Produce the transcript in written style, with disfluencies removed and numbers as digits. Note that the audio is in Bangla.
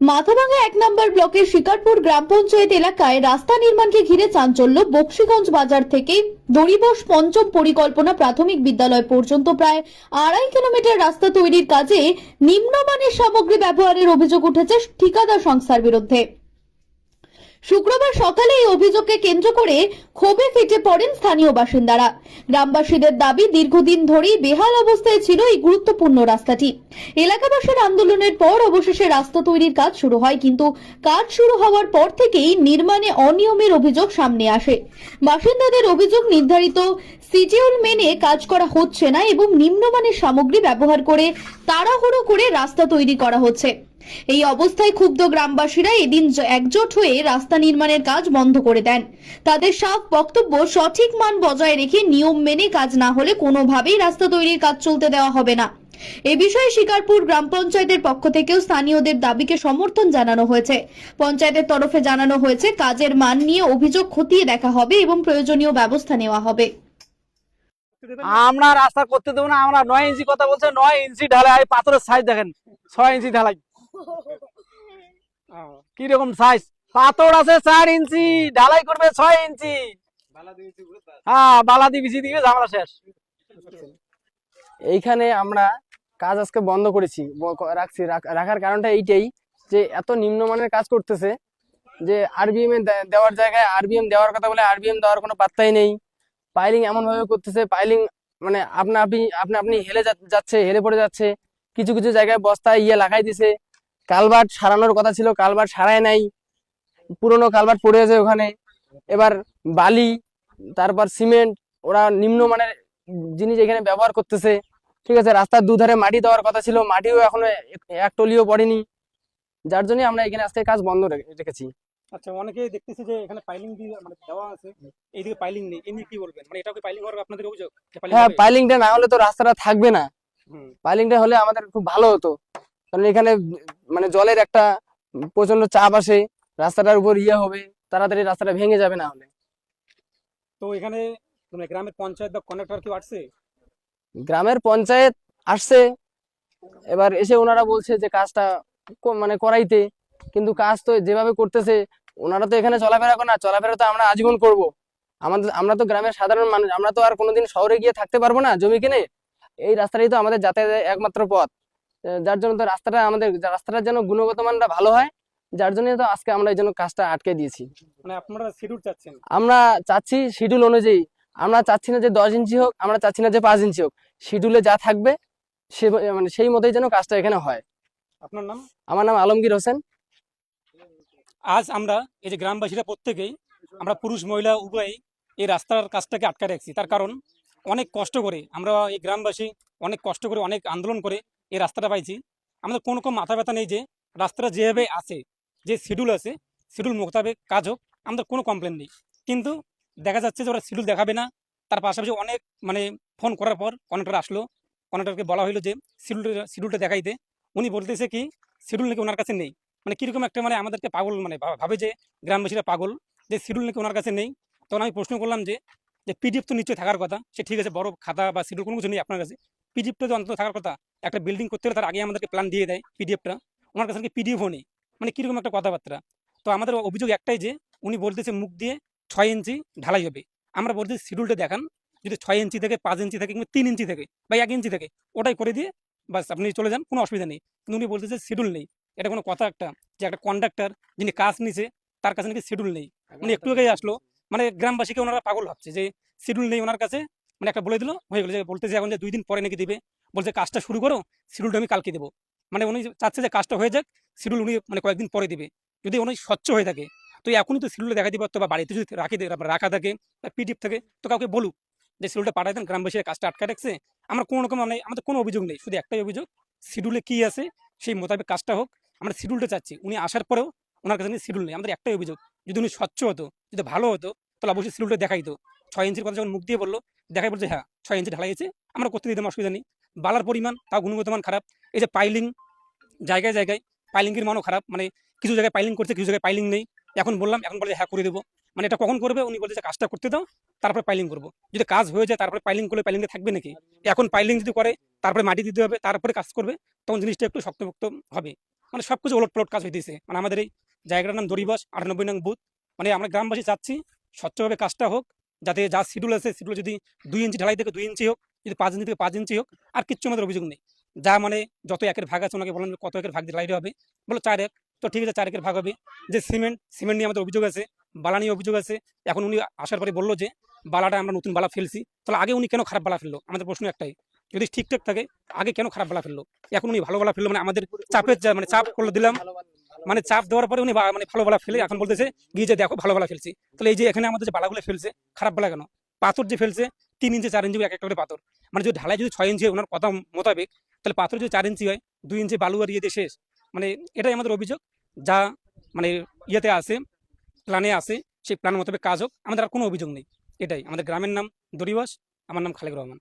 মাথাভাঙ্গা ১ নম্বর ব্লকের শিকারপুর গ্রাম পঞ্চায়েত এলাকায় রাস্তা নির্মাণকে ঘিরে চাঞ্চল্য। বক্সিগঞ্জ বাজার থেকে দড়িবস পঞ্চম পরিকল্পনা প্রাথমিক বিদ্যালয় পর্যন্ত প্রায় ২.৫ কিলোমিটার রাস্তা তৈরির কাজে নিম্নমানের সামগ্রী ব্যবহারের অভিযোগ উঠেছে ঠিকাদার সংস্থার বিরুদ্ধে। শুক্রবার সকালে এই অভিযোগকে কেন্দ্র করে ক্ষোভে ফেটে পড়েন স্থানীয় বাসিন্দারা। গ্রামবাসীদের দাবি, দীর্ঘদিন ধরেই বেহাল অবস্থায় ছিল এই গুরুত্বপূর্ণ রাস্তাটি। এলাকাবাসীর আন্দোলনের পর অবশেষে রাস্তা তৈরির কাজ শুরু হয়, কিন্তু কাজ শুরু হওয়ার পর থেকেই নির্মাণে অনিয়মের অভিযোগ সামনে আসে। বাসিন্দাদের অভিযোগ, নির্ধারিত শিডিউল মেনে কাজ করা হচ্ছে না এবং নিম্নমানের সামগ্রী ব্যবহার করে তাড়াহুড়ো করে রাস্তা তৈরি করা হচ্ছে। এই অবস্থায় ক্ষুব্ধ গ্রামবাসীরা এদিন একজোট হয়ে রাস্তা নির্মাণের কাজ বন্ধ করে দেন। তাদের সাফ বক্তব্য, সঠিক মান বজায় রেখে নিয়ম মেনে কাজ না হলে কোনোভাবেই রাস্তা তৈরির কাজ চলতে দেওয়া হবে না। এ বিষয়ে শিকারপুর গ্রাম পঞ্চায়েতের পক্ষ থেকেও স্থানীয়দের দাবিকে সমর্থন জানানো হয়েছে। পঞ্চায়েতের তরফে জানানো হয়েছে, কাজের মান নিয়ে অভিযোগ খতিয়ে দেখা হবে এবং প্রয়োজনীয় ব্যবস্থা নেওয়া হবে। আমরা রাস্তা করতে দেবো না। আমরা 9 ইঞ্চি কথা বলছে, 9 ইঞ্চি ঢালাই। পাথরের সাইজ দেখেন, 6 ইঞ্চি ঢালাই। কি রকম সাইজ? পাথর আছে 4 ইঞ্চি, ঢালাই করবে 6 ইঞ্চি। হ্যাঁ, বালা দিয়ে বিছিয়ে দিবে, ঝামেলা শেষ। এইখানে আমরা কাজ আজকে বন্ধ করেছি, রাখার কারণটা এইটাই যে এত নিম্নমানের কাজ করতেছে যে আরবিএম দেওয়ার জায়গায় আরবিএম দেওয়ার কথা বলে আরবিএম দেওয়ার কোনো পাত্তাই নেই। পাইলিং এমন ভাবে করতেছে, পাইলিং মানে আপনা আপনি হেলে যাচ্ছে, হেলে পড়ে যাচ্ছে। কিছু কিছু জায়গায় বস্তায় লাগাই দিছে। কালভার্ট সারানোর কথা ছিল, কালভার্ট সারায় নাই, পুরনো কালভার্ট পড়ে আছে ওখানে। এবার বালি, তারপর সিমেন্ট, ওরা নিম্নমানের জিনিস এখানে ব্যবহার করতেছে। ঠিক আছে, রাস্তার দুধারে মাটি দেওয়ার কথা ছিল, মাটিও এখনো এক টলিও পড়েনি। যার জন্য আমরা এখানে আজকে কাজ বন্ধ রেখেছি। আচ্ছা, অনেকে দেখতেছে যে এখানে পাইলিং দিয়ে মানে দেওয়া আছে, এইদিকে পাইলিং নেই, এমনি কি বলবেন? মানে এটাও কি পাইলিং হওয়ার আপনাদের অভিযোগ? হ্যাঁ, পাইলিংটা না হলে তো রাস্তাটা থাকবে না। পাইলিংটা হলে আমাদের খুব ভালো হতো, কারণ এখানে মানে জলের একটা প্রচন্ড চাপ আসে, রাস্তাটার উপর হবে, তাড়াতাড়ি রাস্তাটা ভেঙে যাবে না হলে। তো এখানে মানে গ্রামের পঞ্চায়েত বা কন্ডাক্টর কেউ আসছে? গ্রামের পঞ্চায়েত আসছে, এবার এসে ওনারা বলছে যে কাজটা মানে করাইতে, কিন্তু কাজ তো যেভাবে করতেছে, ওনারা তো এখানে চলাফেরা করে না। চলাফেরা তো আমরা আজীবন করব। আমরা তো গ্রামের সাধারণ মানুষ, আমরা তো আর কোনোদিন শহরে গিয়ে থাকতে পারবো না জমি কিনে। এই রাস্তাটাই তো আমাদের যাতায়াতের একমাত্র পথ। যার জন্য তো রাস্তাটার যেন গুণগত মানটা ভালো হয়, যার জন্য তো আজকে আমরা এই জন্য কাজটা আটকে দিয়েছি। মানে আপনারা শিডিউল চাচ্ছেন? আমরা চাচ্ছি শিডিউল অনুযায়ী। আমরা চাচ্ছি না যে 10 ইঞ্চি হোক, আমরা চাচ্ছি না যে 5 ইঞ্চি হোক। শিডিউলে যা থাকবে সে মানে সেই মতোই যেন কাজটা এখানে হয়। আপনার নাম? আমার নাম আলমগীর হোসেন। আজ আমরা এই যে গ্রামবাসীরা প্রত্যেকেই, আমরা পুরুষ মহিলা উভয়ই এই রাস্তার কাজটাকে আটকে রাখছি। তার কারণ, অনেক কষ্ট করে আমরা এই গ্রামবাসী অনেক কষ্ট করে অনেক আন্দোলন করে এই রাস্তাটা পাইছি। আমাদের কোনো মাথা ব্যথা নেই যে রাস্তাটা যেভাবে আছে, যে শিডিউল আছে, শিডিউল মোতাবেক কাজ হোক, আমাদের কোনো কমপ্লেন নেই। কিন্তু দেখা যাচ্ছে যে ওরা শিডিউল দেখাবে না। তার পাশাপাশি অনেক মানে ফোন করার পর কন্ট্রাক্টর আসলো, কন্ট্রাক্টরকে বলা হলো যে শিডিউলটা দেখাইতে। উনি বলতেছে কি শিডিউল নাকি ওনার কাছে নেই। মানে কীরকম একটা মানে আমাদেরকে পাগল মানে ভাবে যে গ্রামবাসীরা পাগল, যে শিডিউল নাকি ওনার কাছে নেই। তখন আমি প্রশ্ন করলাম যে পিডিএফ তো নিশ্চয়ই থাকার কথা। সে ঠিক আছে, বড় খাতা বা শিডিউল কোনো কিছু নেই আপনার কাছে, পিডিএফটা তো অন্তত থাকার কথা। একটা বিল্ডিং করতে হলে তার আগে আমাদেরকে প্ল্যান দিয়ে দেয় পিডিএফটা, ওনার কাছে পিডিএফও নেই। মানে কীরকম একটা কথাবার্তা। তো আমাদের অভিযোগ একটাই যে উনি বলতেছে মুখ দিয়ে 6 ইঞ্চি ঢালাই হবে। আমরা বলতেছি শিডিউলটা দেখান, যদি 6 ইঞ্চি থেকে 5 ইঞ্চি থেকে কিংবা 3 ইঞ্চি থেকে বা 1 ইঞ্চি থেকে, ওটাই করে দিয়ে বাস আপনি চলে যান, কোনো অসুবিধা নেই। কিন্তু উনি বলতেছে শিডিউল নেই। এটা কোনো কথা? একটা যে একটা কন্ডাক্টর যিনি কাজ নিছে তার কাছে নাকি শিডিউল নেই। উনি একটু আগেই আসলো, মানে গ্রামবাসীকে ওনারা পাগল ভাবছে যে শিডিউল নেই ওনার কাছে। মানে একটা বলে দিল, হয়ে গেল। যে বলতেছে এখন যে 2 দিন পরে নাকি দিবে, বলছে কাজটা শুরু করো, শিডিউলটা আমি কালকে দেবো। মানে উনি চাচ্ছে যে কাজটা হয়ে যাক, শিডিউল উনি মানে কয়েকদিন পরে দিবে। যদি উনি স্বচ্ছ হয়ে থাকে তো এখনই তো শিডিউলটা দেখা দিবে, বা বাড়িতে যদি রাখা থাকে বা পিডিএফ থাকে তো কাউকে বলুক যে শিডিউলটা পাঠাই দেন, গ্রামবাসীর কাজটা আটকা রাখছে। আমরা কোনো রকম মানে আমাদের কোনো অভিযোগ নেই, শুধু একটাই অভিযোগ, শিডিউলে কি আছে সেই মোতাবেক কাজটা হোক। আমরা শিডিউলটা চাচ্ছি। উনি আসার পরেও ওনার কাছে শিডিউল নেই। আমাদের একটাই অভিযোগ, যদি উনি স্বচ্ছ হতো, যদি ভালো হতো, তাহলে অবশ্যই শিডিউলটা দেখাইতো। 6 ইঞ্চির কথা যখন মুখ দিয়ে বললো, দেখাই বলছে হ্যাঁ 6 ইঞ্চি ঢালাই আছে, আমরা করতে দিতাম, অসুবিধা নেই। বালার পরিমাণ তাও গুণগত মান খারাপ। এই যে পাইলিং, জায়গায় জায়গায় পাইলিংয়ের মানও খারাপ। মানে কিছু জায়গায় পাইলিং করছে, কিছু জায়গায় পাইলিং নেই। এখন বললাম, এখন বলে হ্যাঁ করে দেবো। মানে এটা কখন করবে? উনি বলছে কাজটা করতে দাও, তারপরে পাইলিং করবো। যদি কাজ হয়ে যায় তারপরে পাইলিং করলে পাইলিংটা থাকবে নাকি? এখন পাইলিং যদি করে, তারপরে মাটি দিতে হবে, তারপরে কাজ করবে, তখন জিনিসটা একটু শক্তপোক্ত হবে। মানে সবকিছু ওলট পালট কাজ হইতেছে। মানে আমাদের এই জায়গাটার নাম দড়িবাস 98 নং বুথ। মানে আমরা গ্রামবাসী চাচ্ছি স্বচ্ছভাবে কাজটা হোক, যাতে যা শিডিউল আছে শিডিউল যদি 2 ইঞ্চি ঢালাই থেকে 2 ইঞ্চি হোক, যদি 5 ইঞ্চি থেকে 5 ইঞ্চি হোক, আর কিচ্ছু আমাদের অভিযোগ নেই। যা মানে যত একের ভাগ আছে ওনাকে বললাম যে কত একের ভাগ দিলে হবে, বলো 4 এক, তো ঠিক আছে 4 একের ভাগ হবে। যে সিমেন্ট নিয়ে আমাদের অভিযোগ আছে, বালা নিয়ে অভিযোগ আছে। এখন উনি আসার পরে বললো যে বালাটা আমরা নতুন বালা ফেলছি, তাহলে আগে উনি কেন খারাপ বালা ফেললো? আমাদের প্রশ্ন একটাই, যদি ঠিকঠাক থাকে আগে কেন খারাপ বালা ফেললো? এখন উনি ভালো বালা ফেললো, মানে আমাদের চাপের মানে চাপ করলে দিলাম, মানে চাপ দেওয়ার পরে উনি মানে ভালো বালা ফেলে এখন বলতেছে গিয়ে যে দেখো ভালো বালা ফেলছি। তাহলে এই যে এখানে আমাদের যে বালাগুলো ফেলছে খারাপ বালা কেন? পাথর যে ফেলছে 3 ইঞ্চি 4 ইঞ্চি এক একটা করে পাথর, মানে যদি ঢালাই যদি 6 ইঞ্চি হয় ওনার কথা মোতাবেক, তাহলে পাথর যদি 4 ইঞ্চি হয় 2 ইঞ্চি বালু আর ইয়ে দিয়ে শেষ। মানে এটাই আমাদের অভিযোগ, যা মানে ইয়েতে আছে, প্ল্যানে আছে, সেই প্ল্যান মোতাবেক কাজ হোক, আমাদের আর কোনো অভিযোগ নেই। এটাই আমাদের গ্রামের নাম দড়িবাস, আমার নাম খালেক রহমান।